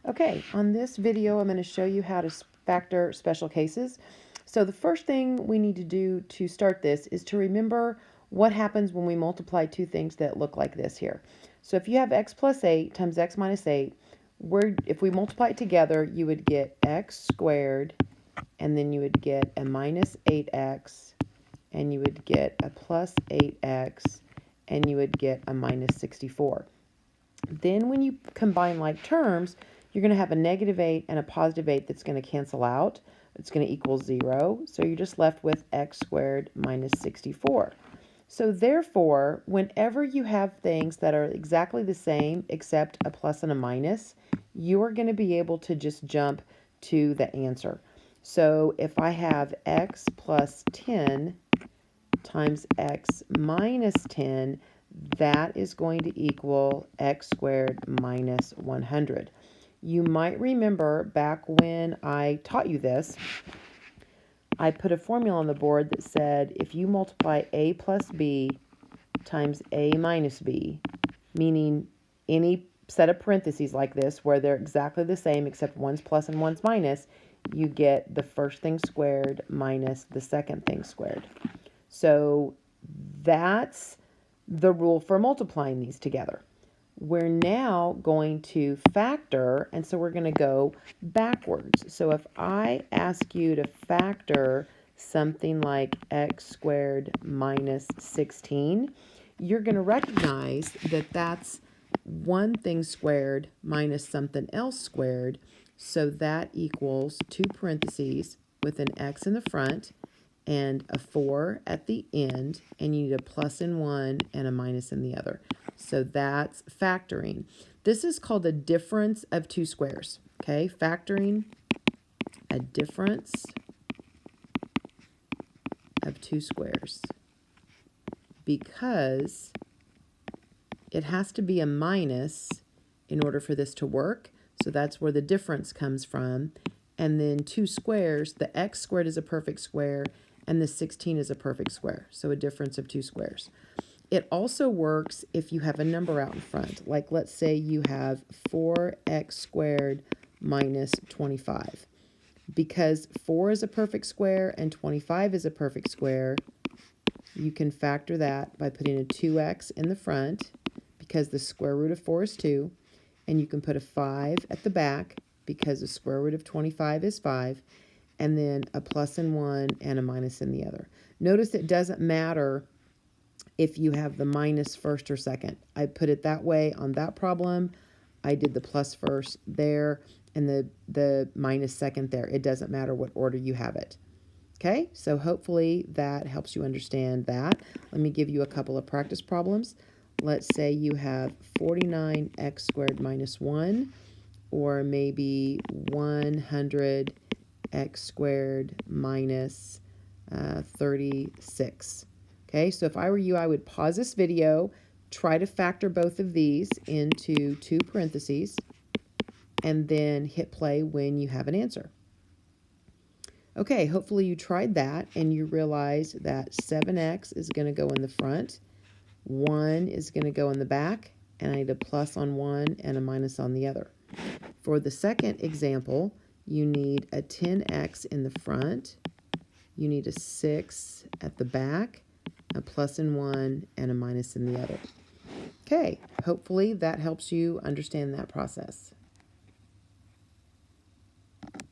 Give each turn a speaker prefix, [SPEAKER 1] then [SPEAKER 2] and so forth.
[SPEAKER 1] Okay, on this video, I'm going to show you how to factor special cases. So the first thing we need to do to start this is to remember what happens when we multiply two things that look like this here. So if you have x plus 8 times x minus 8, if we multiply it together, you would get x squared, and then you would get a minus 8x, and you would get a plus 8x, and you would get a minus 64. Then when you combine like terms, you're going to have a negative 8 and a positive 8 that's going to cancel out. It's going to equal 0. So you're just left with x squared minus 64. So therefore, whenever you have things that are exactly the same except a plus and a minus, you are going to be able to just jump to the answer. So if I have x plus 10 times x minus 10, that is going to equal x squared minus 100. You might remember back when I taught you this, I put a formula on the board that said if you multiply a plus b times a minus b, meaning any set of parentheses like this where they're exactly the same except one's plus and one's minus, you get the first thing squared minus the second thing squared. So that's the rule for multiplying these together. We're now going to factor, and so we're going to go backwards. So if I ask you to factor something like x squared minus 16, you're going to recognize that that's one thing squared minus something else squared. So that equals two parentheses with an x in the front and a 4 at the end, and you need a plus in one and a minus in the other. So that's factoring. This is called a difference of two squares. Okay, factoring a difference of two squares, because it has to be a minus in order for this to work. So that's where the difference comes from. And then two squares, the x squared is a perfect square, and the 16 is a perfect square. So a difference of two squares. It also works if you have a number out in front. Like let's say you have 4x squared minus 25. Because 4 is a perfect square and 25 is a perfect square, you can factor that by putting a 2x in the front, because the square root of 4 is 2. And you can put a 5 at the back, because the square root of 25 is 5. And then a plus in one and a minus in the other. Notice it doesn't matter if you have the minus first or second. I put it that way on that problem. I did the plus first there and the minus second there. It doesn't matter what order you have it. Okay, so hopefully that helps you understand that. Let me give you a couple of practice problems. Let's say you have 49x squared minus 1, or maybe 100 x squared minus 36. Okay, so if I were you, I would pause this video, try to factor both of these into two parentheses, and then hit play when you have an answer. Okay, hopefully you tried that and you realize that 7x is going to go in the front, 1 is going to go in the back, and I need a plus on one and a minus on the other. For the second example, you need a 10x in the front, you need a 6 at the back, a plus in one and a minus in the other. Okay, hopefully that helps you understand that process.